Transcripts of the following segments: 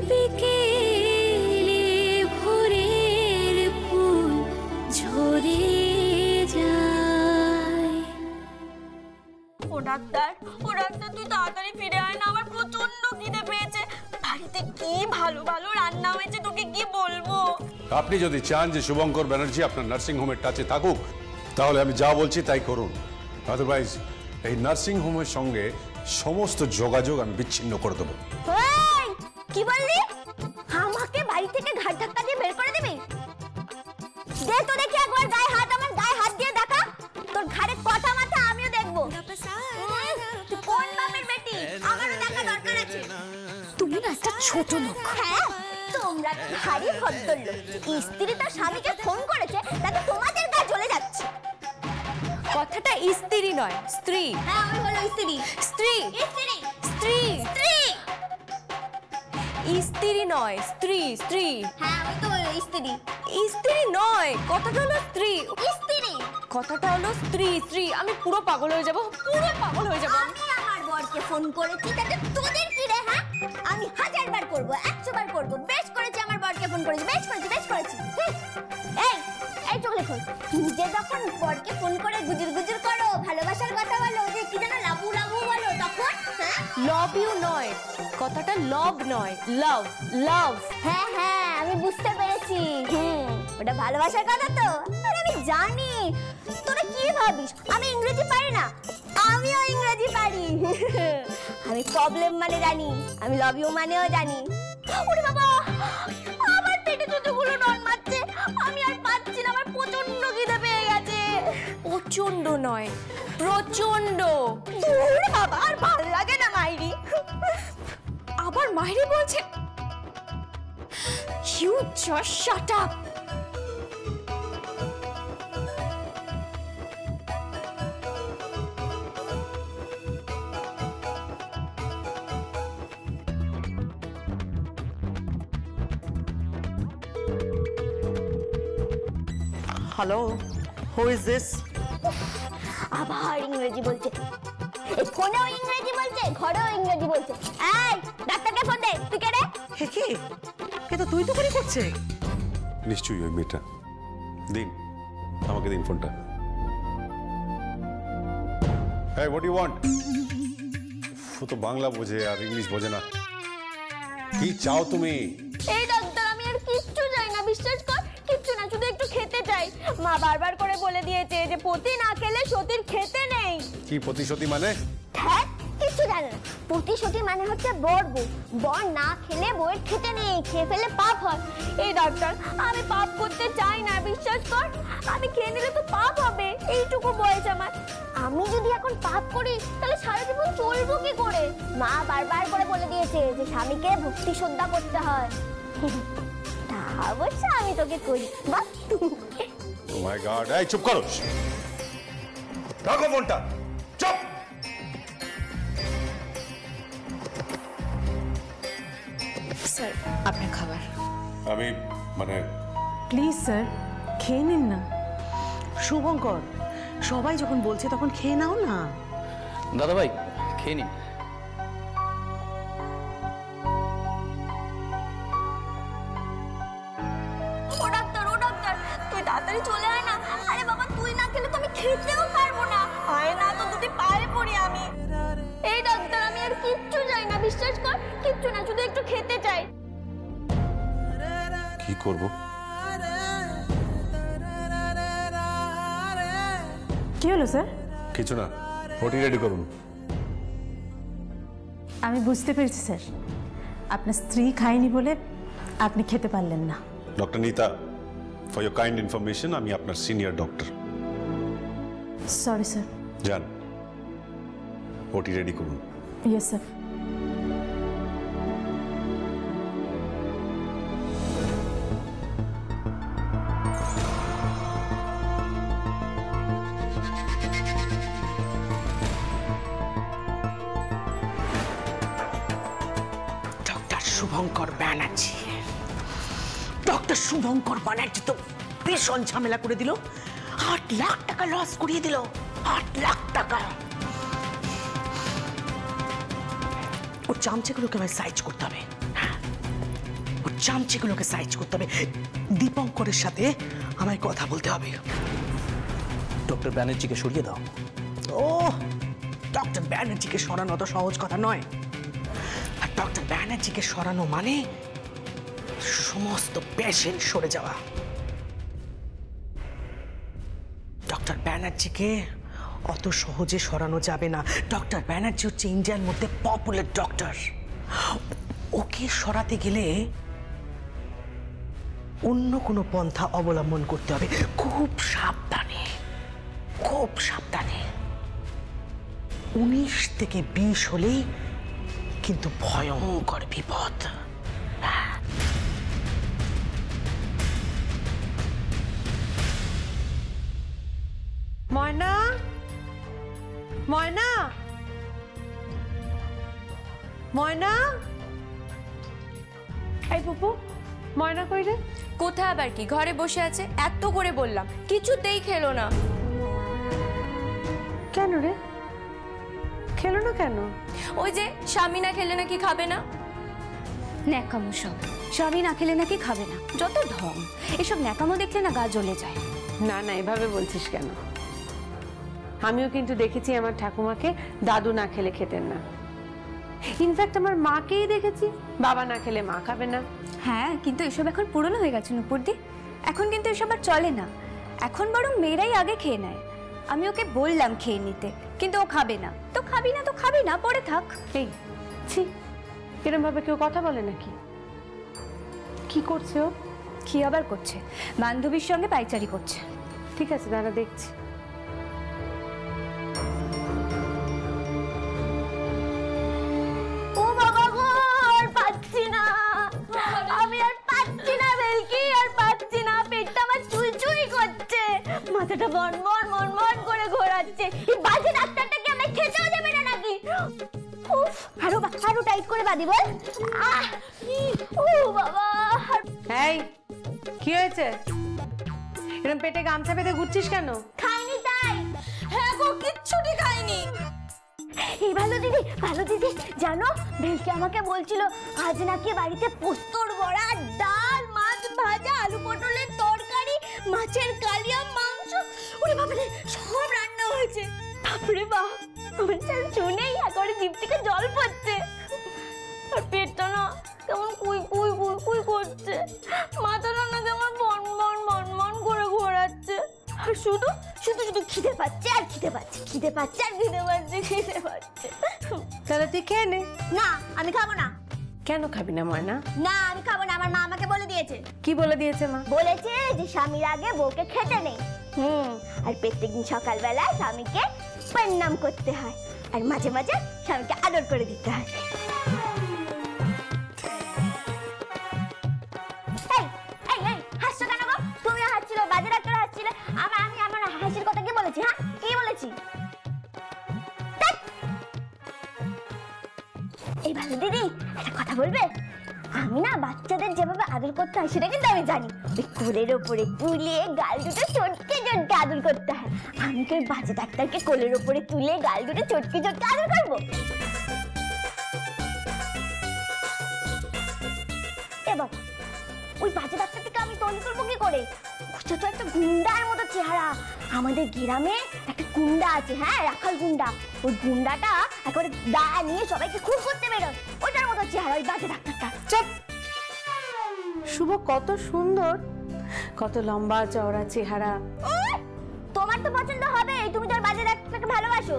বিকেলে ভোরের ফুল ঝরে যায়। ও ডাক্তার তুই তাড়াতাড়ি ফিরে আয় না, আমার প্রচন্ড খিদে পেয়েছে। বাড়িতে কি ভালো ভালো রান্না হয়েছে, তোকে কি বলবো। আপনি যদি চান যে শুভঙ্কর ব্যানার্জি আপনার নার্সিং হোমের টাচে থাকুক, তাহলে আমি যা বলছি তাই করুন। আদারওয়াইজ এই নার্সিং হোমের সঙ্গে সমস্ত যোগাযোগ আমি বিচ্ছিন্ন করে দেবো। কি বললি? আমাকে বাড়ি থেকে ঘাট ধাক্কা দিয়ে বের করে দিবি? দে তো দেখি একবার গায়ে হাত, আমার গায়ে হাত দিয়ে দেখা। তোর ঘাড়ে কটা মাথা আমিও দেখবো। তুই কোন বাপের বেটি? আমারও দেখা দরকার আছে। তুমি না একটা ছোট লোক। হ্যাঁ, তোমরা ভারী ভদ্রলোক। স্ত্রী তার স্বামীকে ফোন করেছে, তাতে তোমাদের গা জ্বলে যাচ্ছে। কথাটা স্ত্রী নয়, স্ত্রী। হ্যাঁ, ওই হলো স্ত্রী। স্ত্রী স্ত্রী স্ত্রী স্ত্রী স্ত্রী নয়, স্ত্রী স্ত্রী। হ্যাঁ, ওই তো হলো স্ত্রী। স্ত্রী নয়, কথাটা হলো স্ত্রী। স্ত্রী কথাটা হলো স্ত্রী স্ত্রী। আমি পুরো পাগল হয়ে যাব, পুরো পাগল হয়ে যাব। আমি আমার বরকে ফোন করেছি, তাতে তোদের কি রে? হ্যাঁ, আমি 1000 বার করব, 100 বার করব। বেশ করেছি, আমার বরকে ফোন করেছি, বেশ করেছি। এই চলে খোল। নিজে যখন বরকে ফোন করে গুজুর গুজুর করো, ভালোবাসার কথা বলো, যে কি যেন লাবু লাবু বলো, তখন হ্যাঁ লাভ ইউ নয়, কথাটা লভ নয়, লাভ লাভ। হ্যাঁ, আমি বুঝতে পেরেছি। ওটা ভালোবাসার কথা তো। আরে আমি জানি। তোরা কি ভাবিস আমি ইংরেজি পারি না? আমিও ইংরেজি পারি। আমি প্রবলেম মানে জানি, আমি লাভ ইউ মানেও জানি। ওরে বাবা, আমার পেটে যতগুলো নন মারছে, আমি আর পাচ্ছি না। আমার প্রচন্ড খিদে পেয়ে গেছে। প্রচন্ড নয়, প্রচন্ড। দূর বাবা, আর ভালো লাগে না মাইরি। আবার মাহিরি বলছে। You just shut up. Hello, who is this? আবার ইংরেজি বলছে। এই ফোনেও ইংরেজি বলছে, ঘরেও ইংরেজি বলছে। এই ডাক্তারকে ফোন দে। তুই কে রে? কি? এ তো তুই তো করে করছে। নিশ্চয়ই ওই মেয়েটা। দিন, আমাকে দিন ফোনটা। Hey, what do you want? ও তো বাংলা বোঝে আর ইংলিশ বোঝে না। কি চাও তুমি? এই ডাক্তার, আমি আর কিচ্ছু চাই না, বিশ্বাস কর। কিচ্ছু না, শুধু একটু খেতে চাই। মা বারবার করে বলে দিয়েছে যে পতি না খেলে সতীর খেতে নেই। কি প্রতিশোধী মানে? হ্যাঁ, কিচ্ছু জানে না। প্রতিশোধী মানে হচ্ছে বর বউ। বর না খেলে বউয়ের খেতে নেই, খেয়ে ফেলে পাপ হয়। এই ডাক্তার, আমি পাপ করতে চাই না, বিশ্বাস কর। আমি খেয়ে নিলে তো পাপ হবে। এইটুকু বয়স আমার। আমি যদি এখন পাপ করি, তাহলে সারা জীবন চলবো কি করে? মা বারবার করে বলে দিয়েছে যে স্বামীকে ভক্তি শ্রদ্ধা করতে হয়। তা অবশ্য আমি তোকে করি। বাস। ও মাই গড, এই চুপ করো। রাখো ফোনটা, চুপ। স্যার, আপনার খাবার। আমি মানে প্লিজ স্যার, খেয়ে নিন না। শুভঙ্কর, সবাই যখন বলছে তখন খেয়ে নাও না। দাদা ভাই, খেয়ে নিন। ও ডাক্তার, তুই তাড়াতাড়ি চলে আয় না। আরে বাবা, তুই না খেলে তো আমি খেতেও পারবো না। আয় না, তো দুটি পায়ে পড়ি আমি। এই ডাক্তার, আমি আর কিচ্ছু চাই না, বিশ্বাস কর। কিচ্ছু না, শুধু একটু খেতে চাই। কি করব? কি হলো স্যার? কিছু না, ওটি রেডি করুন। আমি বুঝতে পেরেছি স্যার, আপনার স্ত্রী খায়নি বলে আপনি খেতে পারলেন না। Doctor Nita, for your kind information, আমি আপনার সিনিয়র ডক্টর। Sorry sir. যান, ওটি রেডি করুন। Yes sir. Shubhankar Banerjee, doctor Shubhankar Banerjee তো ভীষণ ঝামেলা করে দিল। 8 লাখ টাকা লস করিয়ে দিল। 8 লাখ টাকা। ও চামচেগুলোকে ভাই সাইজ করতে হবে। চামচিগুলোকে সাইজ করতে হবে। দীপঙ্করের সাথে আমায় কথা বলতে হবে। ডক্টর ব্যানার্জিকে সরিয়ে দাও। ও ডক্টর ব্যানার্জিকে সরানো তো সহজ কথা নয়। আর ডক্টর ব্যানার্জিকে সরানো মানে সমস্ত পেশেন্ট সরে যাওয়া। ডক্টর ব্যানার্জিকে অত সহজে সরানো যাবে না। ডক্টর ব্যানার্জি হচ্ছে ইন্ডিয়ার মধ্যে পপুলার ডক্টর। ওকে সরাতে গেলে অন্য কোনো পন্থা অবলম্বন করতে হবে, খুব সাবধানে, খুব সাবধানে। 19 থেকে 20 হলেই কিন্তু ভয়ঙ্কর বিপদ। ময়না, ময়না, ময়না, এই পুপু, ময়না কই রে? কোথায় আবার কি, ঘরে বসে আছে। এত করে বললাম, কিছুতেই খেলো না। কেন রে? খেলো না কেন? ওই যে স্বামী না খেলে নাকি খাবে না। ন্যাকামো সব, স্বামী না খেলে নাকি খাবে না, যত ঢং। এসব ন্যাকামো দেখলে না গা জ্বলে যায়। না না, এভাবে বলছিস কেন? আমিও কিন্তু দেখেছি আমার ঠাকুমাকে দাদু না খেলে খেতেন না। ইনফ্যাক্ট আমার মাকেই দেখেছি বাবা না খেলে মা খাবে না। হ্যাঁ, কিন্তু এসব এখন পুরনো হয়ে গেছে নুপুরদি। এখন কিন্তু এসব আর চলে না। এখন বরং মেয়েরাই আগে খেয়ে নেয়। আমি ওকে বললাম খেয়ে নিতে, কিন্তু ও খাবে না। তো খাবি না তো খাবি না, পড়ে থাক। এই ছি, এরকম ভাবে কেউ কথা বলে নাকি? কি করছে ও? কি আবার করছে? বান্ধবীর সঙ্গে পাইচারি করছে। ঠিক আছে, দাঁড়া দেখছি। ও বাবা গো, আর পাচ্ছি না, আমি আর পাচ্ছি না বেলকি, আর পাচ্ছি না। পেটটা আমার চুইচুই করছে, মাথাটা বনবন মনমন করে ঘোরাচ্ছে। এই বাজে ডাক্তারটাকে আমরা খেতেও দেবে না নাকি? উফ, আরো টাইট করে বাঁধি বল। ও বাবা। এই কি হয়েছে? এরকম পেটে গামছা বেঁধে ঘুরছিস কেন? খাইনি তাই। হ্যাঁ গো, কিচ্ছুটি খাইনি। এই ভালো দিদি, জানো ভেলকি আমাকে বলছিল আজ নাকি বাড়িতে পোস্তর বড়া, ডাল, মাছ ভাজা, আলু পটলের তরকারি, মাছের কালিয়া, মাংস, ওরে বাবারে সব রান্না হয়েছে। বাপরে বাপ, আমার শুনেই একবারে জিভ থেকে জল পড়ছে। আর পেটটা না কেমন কুই কুই কুই কুই করছে, মাথাটা না কেমন বন করে ঘোরাচ্ছে। আর শুধু শুধু শুধু খিদে পাচ্ছে আর খিদে পাচ্ছে, খিদে পাচ্ছে আর খিদে পাচ্ছে, খিদে পাচ্ছে। তাহলে তুই খেয়ে নে। না, আমি খাবো না। কেন খাবি না ময়না? না, আমি খাবো না। আমার মা আমাকে বলে দিয়েছে। কি বলে দিয়েছে মা? বলেছে যে স্বামীর আগে বউকে খেতে নেই। আর প্রত্যেকদিন সকালবেলা স্বামীকে প্রণাম করতে হয়, আর মাঝে মাঝে স্বামীকে আদর করে দিতে হয়। হাসছো কেন গো? তুমি হাসছিল, বাজে ডাক্তার হাসছিলে। আমি আমার হাসির কথা কি বলেছি? হ্যাঁ, কি বলেছি? এই ভালো দিদি, একটা কথা বলবে? আমি না বাচ্চাদের যেভাবে আদর করতে হয় সেটা কিন্তু আমি জানি। ওই কোলের ওপরে তুলে গাল দুটো চটকে চটকে আদর করতে হয়। আমি কি ওই বাজে ডাক্তারকে কোলের ওপরে তুলে গাল দুটো চটকে চটকে আদর করবো? এ বাবা, ওই বাজে ডাক্তারটাকে আমি তৈরি করবো কি করে? ওটা তো একটা গুন্ডার মতো চেহারা। আমাদের গ্রামে একটা গুন্ডা আছে, হ্যাঁ, রাখাল গুন্ডা। ওই গুন্ডাটা একবারে দা নিয়ে সবাইকে খুন করতে বেরোয়। ওটার মতো চেহারা ওই বাজে ডাক্তারটা। চুপ! শুভ কত সুন্দর, কত লম্বা চওড়া চেহারা। তোমার তো পছন্দ হবে, তুমি তো বাজে ডাক্তারকে ভালোবাসো।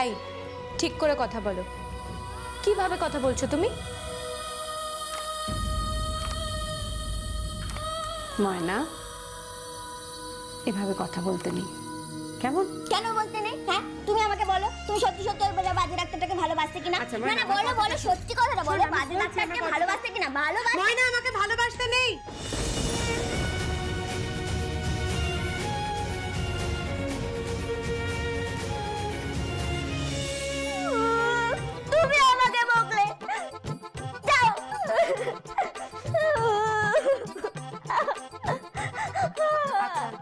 এই, ঠিক করে কথা বলো। কিভাবে কথা বলছো তুমি? ময়না, এভাবে কথা বলতে নেই, কেমন? কেন বলতে নেই? হ্যাঁ, তুমি আমাকে বলো, তুমি সত্যি সত্যি ওই বাজে ডাক্তারটাকে ভালোবাসতে কিনা? আচ্ছা, না না, বলো বলো, সত্যি কথাটা বলো। বাজে ডাক্তারকে ভালোবাসতে কিনা? ভালোবাসতে। ময়না, আমাকে ভালোবাসতে নেই। তুমি আমাকে বকলে, যাও।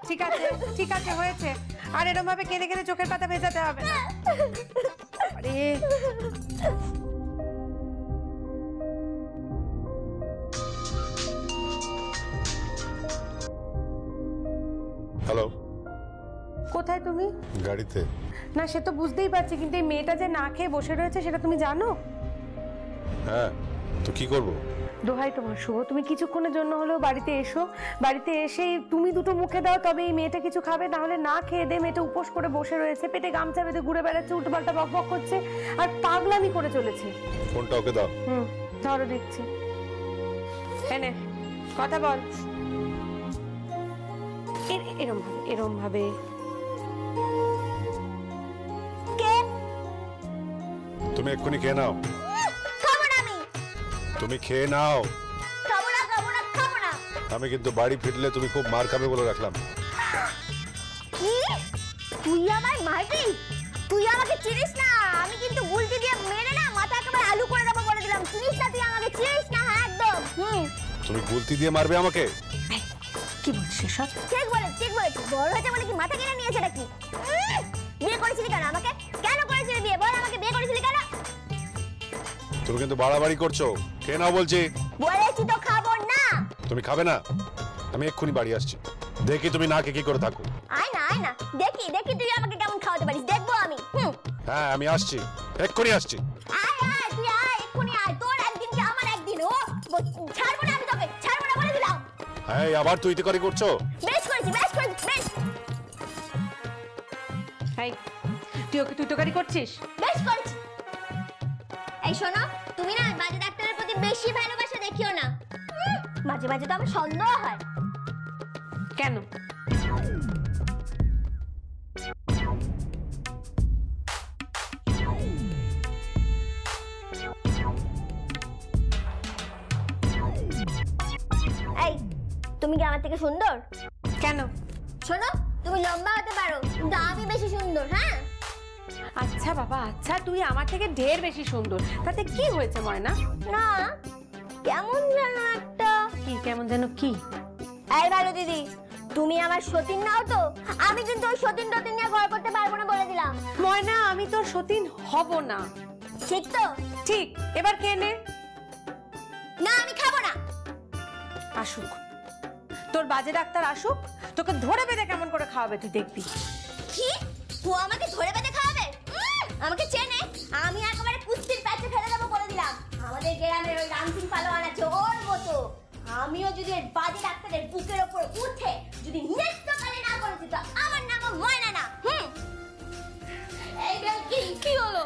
ঠিক আছে, ঠিক আছে, হয়েছে। আর এরকম ভাবে কেঁদে কেঁদে চোখের পাতা ভেজাতে হবে না। আরে হ্যালো, কোথায় তুমি? গাড়িতে। না সে তো বুঝতেই পারছি, কিন্তু এই মেয়েটা যে না খেয়ে বসে রয়েছে সেটা তুমি জানো? হ্যাঁ, তো কি করব? দোহাই তোমার শুভ, তুমি কিছুক্ষণের জন্য হলেও বাড়িতে এসো। বাড়িতে এসেই তুমি দুটো মুখে দাও, তবে এই মেয়েটা কিছু খাবে। তাহলে না খেয়ে দে মেয়েটা উপোস করে বসে রয়েছে, পেটে গামছা বেঁধে ঘুরে বেড়াচ্ছে, উল্টোপাল্টা বক বক করছে আর পাগলামি করে চলেছে। ফোনটা ওকে দাও। ধরো দেখছি। এনে কথা বল। এরম ভাবে, এরম ভাবে। তুমি এক্ষুনি খেয়ে নাও। খাবো না আমি। তুমি খেয়ে নাও। খাবো না, খাবো না, খাবো না। আমি কিন্তু বাড়ি ফিরলে তুমি খুব মার খাবে বলে রাখলাম। কি? তুই আমায় মারবি? তুই আমাকে চিনিস না। আমি কিন্তু গুলতি দিয়ে মেরে না মাথা একেবারে আলু করে দেবো বলে দিলাম। চিনিস না, তুই আমাকে চিনিস না। হ্যাঁ একদম। তুমি গুলতি দিয়ে মারবে আমাকে? কি বলছিস সব? ঠিক বলে, ঠিক বলে। বড় হয়েছে বলে কি মাথা কেটে নিয়েছে নাকি? বিয়ে করেছিলি কেন আমাকে? কেন করেছিলি বিয়ে? বল আমাকে বিয়ে করেছিলি কেন? তুমি কিন্তু বাড়াবাড়ি করছো। খেয়ে নাও বলছি। বলেছি তো খাবো না। তুমি খাবে না? আমি এক্ষুনি বাড়ি আসছি, দেখি তুমি না খেয়ে কি করে থাকো। আয় না, আয় না, দেখি দেখি তুই আমাকে কেমন খাওয়াতে পারিস, দেখবো আমি। হ্যাঁ আমি আসছি, এক্ষুনি আসছি। আয় আয়, তুই আয়, এক্ষুনি আয়। তোর একদিন কি আমার একদিন? ও ছাড়বো না, আমি তোকে ছাড়বো না বলে দিলাম। হ্যাঁ আবার তুই ইতিকরি করছো। বেশ করেছি, বেশ করেছি, বেশ। হাই, তুই ওকে তুই তোকারি করছিস? বেশ করেছি। এই শোনো, তুমি না বাজে ডাক্তারের প্রতি বেশি ভালোবাসা দেখিও না। মাঝে মাঝে তো আমার সন্দেহ হয়। কেন? এই, তুমি কি আমার থেকে সুন্দর? কেন? শোনো, তুমি লম্বা হতে পারো, কিন্তু আমি বেশি সুন্দর। হ্যাঁ আচ্ছা বাবা, আচ্ছা তুই আমার থেকে ঢের বেশি সুন্দর, তাতে কি হয়েছে ময়না? না, কেমন যেন একটা। কি কেমন যেন কি? এই ভালো দিদি, তুমি আমার সতীন নাও তো। আমি কিন্তু ওই সতীন টতীন নিয়ে ঘর করতে পারবো না বলে দিলাম। ময়না, আমি তোর সতীন হব না। ঠিক তো? ঠিক। এবার কে নে? না আমি খাবো না। আসুক, তোর বাজে ডাক্তার আসুক, তোকে ধরে বেঁধে কেমন করে খাওয়াবে তুই দেখবি। কি? ও আমাকে ধরে বেঁধে খাওয়াবে? আমাকে চেনে? আমি একেবারে কুস্তির প্যাচে ফেলে দেবো বলে দিলাম। আমাদের গ্রামের ওই রামসিং পালোয়ান আছে, ওর মতো আমিও যদি ওই বাজে ডাক্তারের বুকের ওপর উঠে যদি নৃত্যকালে না করেছি তো আমার নাম ময়না না। এই কি কি হলো?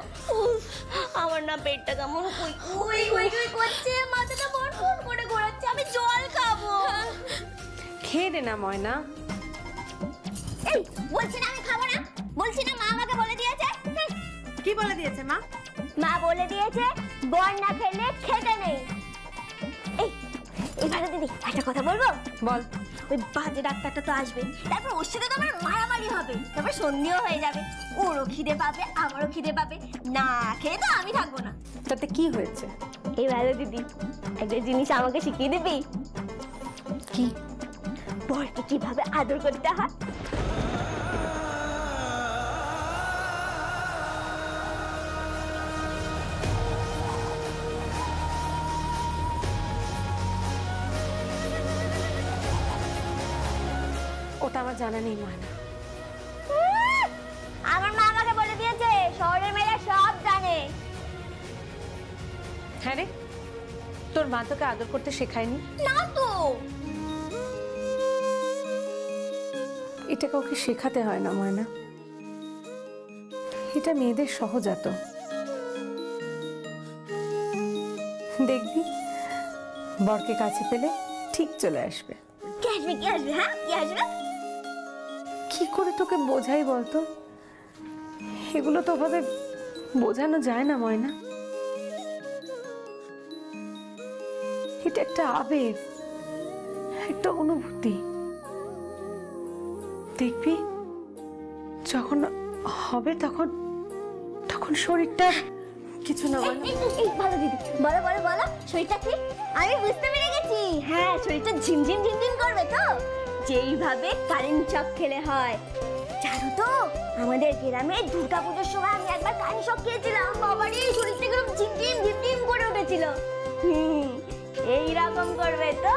আমার না পেটটা কেমন কই কই কই কই করছে, মাথাটা বড় করে ঘোরাচ্ছে। আমি জল খাবো। খেয়ে দে না ময়না। এই বলছি না আমি খাবো না, বলছি না। মা আমাকে বলে দিয়েছে। কি বলে দিয়েছে মা? মা বলে দিয়েছে বর না খেলে খেতে নেই। এই ভালো দিদি, একটা কথা বলবো? বল। ওই বাজে ডাক্তারটা তো আসবে, তারপর ওর সাথে তো আমার মারামারি হবে, তারপর সন্দেহ হয়ে যাবে। ওরও খিদে পাবে, আমারও খিদে পাবে, না খেয়ে তো আমি থাকবো না। তাতে কি হয়েছে? এই ভালো দিদি, একটা জিনিস আমাকে শিখিয়ে দিবি? কি? বরকে কিভাবে আদর করতে হয়। ওটা আমার জানা নেই ময়না। আমার মা আমাকে বলে দিয়েছে শহরের মেয়েরা সব জানে। হ্যাঁ রে, তোর মা তোকে আদর করতে শেখায়নি? না তো। এটা কাউকে শেখাতে হয় না ময়না, এটা মেয়েদের সহজাত। দেখবি বরকে কাছে পেলে ঠিক চলে আসবে। কি আসবে, কি আসবে? হ্যাঁ কি আসবে? কি করে তোকে বোঝাই বলতো? এগুলো তো ভাবে বোঝানো যায় না ময়না। এটা একটা আবেগ, একটা অনুভূতি। দেখবি যখন হবে তখন তখন শরীরটা কিছু না বলে। এই ভালো দিদি, বলো বলো বলো, শরীরটা কি? আমি বুঝতে পেরে গেছি। হ্যাঁ, শরীরটা ঝিমঝিম ঝিমঝিম করবে তো, যেইভাবে কারেন্ট চক খেলে হয়। জানো তো আমাদের গ্রামে দুর্গাপুজোর সময় আমি একবার কানি শখ খেয়েছিলাম, বাবারে শরীর থেকে ঝিমঝিম ঝিমঝিম করে উঠেছিল। এইরকম করবে তো,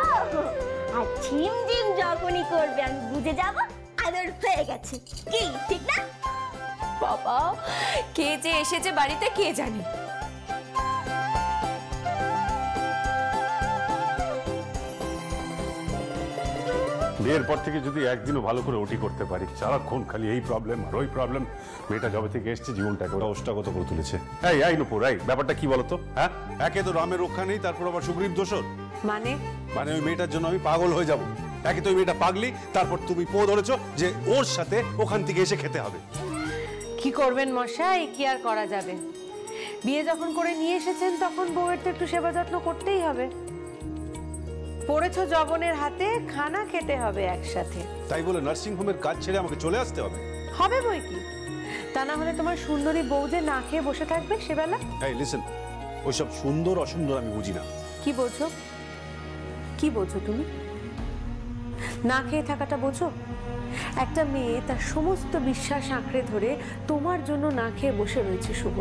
আর ঝিমঝিম যখনই করবে আমি বুঝে যাব আদর হয়ে গেছে। কি ঠিক না? বাবা, কে যে এসেছে বাড়িতে কে জানে। বিয়ের পর থেকে যদি একদিনও ভালো করে ওটি করতে পারি, সারাক্ষণ খালি এই প্রবলেম আর ওই প্রবলেম। মেয়েটা যবে থেকে এসছে জীবনটাকে ওরা অষ্টাগত করে তুলেছে। এই নূপুর, এই ব্যাপারটা কি বলতো? হ্যাঁ, একে তো রামের রক্ষা নেই, তারপর আবার সুগ্রীব দোষর। মানে ওই মেয়েটার জন্য আমি পাগল হয়ে যাব। একে তো ওই মেয়েটা পাগলি, তারপর তুমি পো ধরেছো যে ওর সাথে ওখান থেকে এসে খেতে হবে। কি করবেন মশাই, কি আর করা যাবে? বিয়ে যখন করে নিয়ে এসেছেন তখন বউয়ের তো একটু সেবা যত্ন করতেই হবে। পড়েছো জবনের হাতে, খানা খেতে হবে একসাথে। তাই বলে নার্সিং হোমের কাজ ছেড়ে আমাকে চলে আসতে হবে? হবে বই কি, তা না হলে তোমার সুন্দরী বউ যে না খেয়ে বসে থাকবে সেবেলা। এই লিসেন, ওইসব সুন্দর অসুন্দর আমি বুঝি না। কি বোঝো? কি বোঝো তুমি? না খেয়ে থাকাটা বোঝো? একটা মেয়ে তার সমস্ত বিশ্বাস আঁকড়ে ধরে তোমার জন্য না খেয়ে বসে রয়েছে শুভ।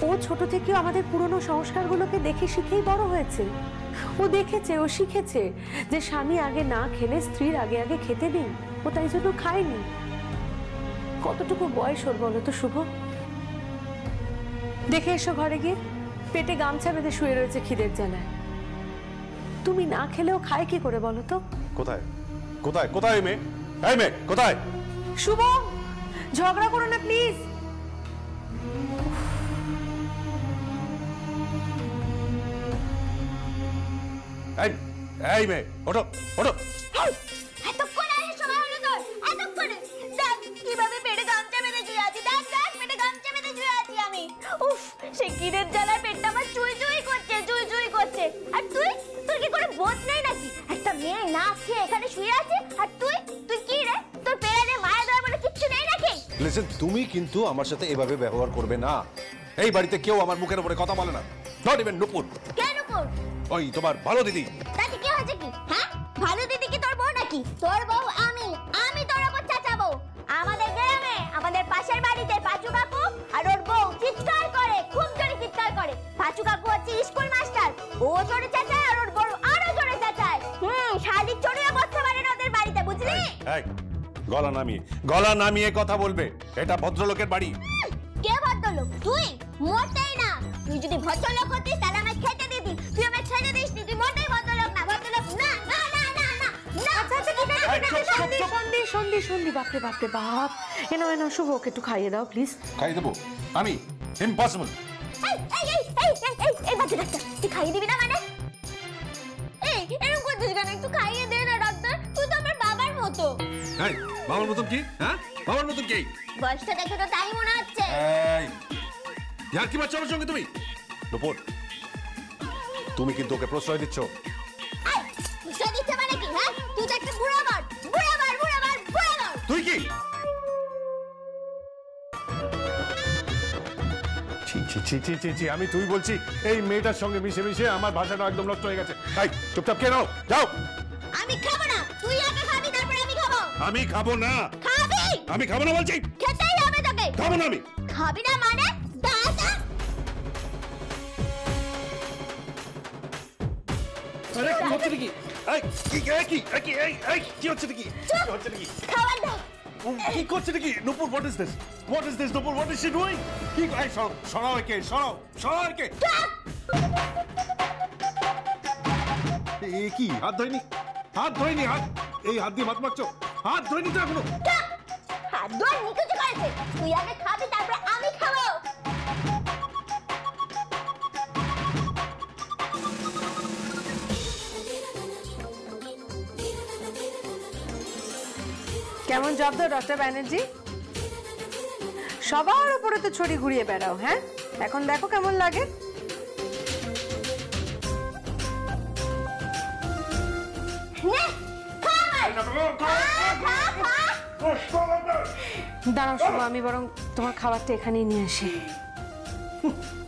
ও ছোট থেকেও আমাদের পুরনো সংস্কারগুলোকে দেখে শিখেই বড় হয়েছে। ও দেখেছে, ও শিখেছে যে স্বামী আগে না খেলে স্ত্রীর আগে আগে খেতে নেই। ও তাই জন্য খায়নি। কতটুকু বয়স ওর বলো তো শুভ? দেখে এসো ঘরে গিয়ে, পেটে গামছা বেঁধে শুয়ে রয়েছে খিদের জ্বালায়। তুমি না খেলেও খায় কি করে বলো তো? কোথায় কোথায় কোথায় মেয়ে? এই মেয়ে কোথায়? শুভ, ঝগড়া করো না প্লিজ। এই মেয়ে, ওঠো ওঠো। এতক্ষণ আসার সময় হলো তোর? এতক্ষণে দেখ কিভাবে পেটে গামছা বেঁধে শুয়ে আছি। দেখ দেখ পেটে গামছা বেঁধে শুয়ে আছি আমি। উফ, সে খিদের জ্বালায় পেটটা আমার চুই চুই করছে, চুই চুই করছে। আর তুই, তোর কি করে বোধ নেই নাকি? একটা মেয়ে না খেয়ে এখানে শুয়ে আছে, আর তুই কি রে? তোর পেয়ারে মায়া দেওয়া বলে কিচ্ছু নেই নাকি? লিসেন, তুমি কিন্তু আমার সাথে এভাবে ব্যবহার করবে না। এই বাড়িতে কেউ আমার মুখের উপরে কথা বলে না, নট ইভেন নূপুর। কেন কর? ওই তোমার ভালো দিদি। তাতে কি হয়েছে কি? হ্যাঁ, ভালো দিদি কি তোর বউ নাকি? তোর বউ আমি তোর ওপর চাচাবো। আমাদের গ্রামে আমাদের পাশের বাড়িতে পাঁচু কাকু আর ওর বউ চিৎকার করে, খুব জোরে চিৎকার করে। পাঁচু কাকু হচ্ছে স্কুল মাস্টার, ও জোরে চেঁচায় আর ওর বউ আরো জোরে চেঁচায়। শালিক চড়িয়ে বসতে পারে না ওদের বাড়িতে, বুঝলি? এই গলা নামিয়ে কথা বলবে। এটা ভদ্রলোকের বাড়ি। কে ভদ্রলোক? তুই মোটেই না। তুই যদি ভদ্রলোক হতিস তাহলে আমায় খেতে দিতি। তুই আমায় ছেড়ে দিস নি। তুই মোটেই ভদ্রলোক না, ভদ্রলোক না না না না না না। আচ্ছা আচ্ছা, ঠিক আছে। সন্ধি বাপরে বাপরে বাপ। এনো শুভ, ওকে একটু খাইয়ে দাও প্লিজ। খাইয়ে দেবো আমি? ইম্পসিবল। এই বাচ্চা ডাক্তার, তুই খাইয়ে দিবি না মানে? এই এরকম করছিস কেন? একটু খাইয়ে দে না ডাক্তার, তুই তো আমার বাবার মতো। এই বাবার মতন কি? হ্যাঁ, বাবার মতন কি? বয়সটা দেখে তো তাই মনে হচ্ছে। এই ইয়ার কি বাচ্চা আমার সঙ্গে তুমি? নূপুর, তুমি কিন্তু ওকে প্রশ্রয় দিচ্ছ। প্রশ্রয় দিচ্ছে মানে কি? হ্যাঁ, তুই তো একটা বুড়ো বার। তুই কি? আমি তুই বলছি, এই মেয়েটার সঙ্গে মিশে মিশে আমার ভাষাটা একদম নষ্ট হয়ে গেছে। তাই চুপচাপ খেয়ে নাও, যাও। আমি খাবো না, তুই আগে খাবি তারপর আমি খাবো। আমি খাবো না। খাবি? আমি খাবো না বলছি। খেতেই হবে তোকে। খাবো না আমি। খাবি না মানে? দাদা, আরে কি হচ্ছে নাকি? কি হচ্ছে নাকি? খাবার দাও। কি করছে নাকি? নূপুর, what is this? What is this, Nupur? What is she doing? কি সরাও একে, সরাও একে। কি হাত ধোয়নি? এই হাত দিয়ে ভাত মাখছো? হাত ধোয়নি তো এখনো? হাত ধোয়া নিকুচি করেছে। তুই আগে খাবি তারপর আমি খাবো। কেমন জব্দ ডক্টর ব্যানার্জি? সবার উপরে তো ছড়ি ঘুরিয়ে বেড়াও। হ্যাঁ, এখন দেখো কেমন লাগে। দাঁড়াও শুভ, আমি বরং তোমার খাবারটা এখানেই নিয়ে আসি।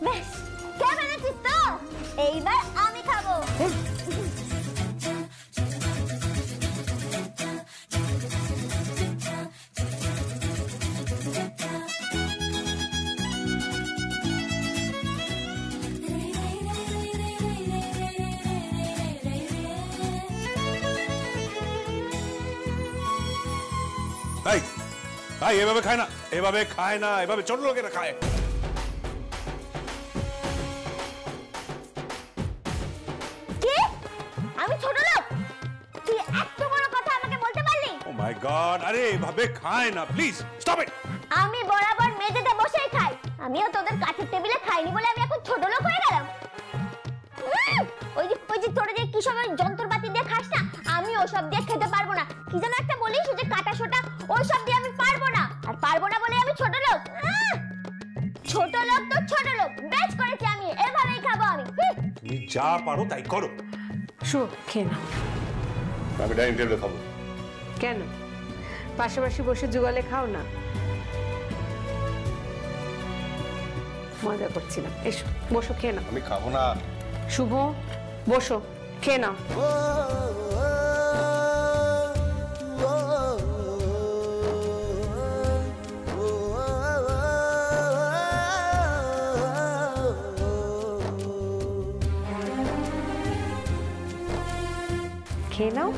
বেশ, কে ফেলেছিস তো? এইবার আমি খাবো। এই এই এভাবে খায় না, এভাবে খায় না, এভাবে ছোট লোকেরা খায়। কি? আমি ছোট লোক? তুই এত বড় কথা আমাকে বলতে পারলি? ও মাই গড, আরে এভাবে খায় না, প্লিজ স্টপ ইট। আমি বরাবর মেঝেতে বসেই খাই। আমিও তোদের কাঠের টেবিলে খাইনি বলে আমি এখন ছোট লোক হয়ে গেলাম। ওই যে তোরা যে কি সব যন্ত্রপাতি দিয়ে খাস না, আমি ওসব দিয়ে খেতে পারবো না। কি যেন একটা বলিস, ওই যে কাটা সোটা, ওসব দিয়ে আমি পারবো না। আর পারবো না বলে আমি ছোট লোক? ছোট লোক তো ছোট লোক, বেশ করেছি আমি, এভাবেই খাবো আমি। তুমি যা পারো তাই করো। শুভ, খেয়ে নাও। আমি ডাইনিং টেবিলে খাবো। কেন? পাশাপাশি বসে জুগালে খাও না। মজা করছিলাম। এসো বসো, খেয়ে নাও। আমি খাবো না। শুভ, বসো, খেয়ে নাও। খেয়ে নাও।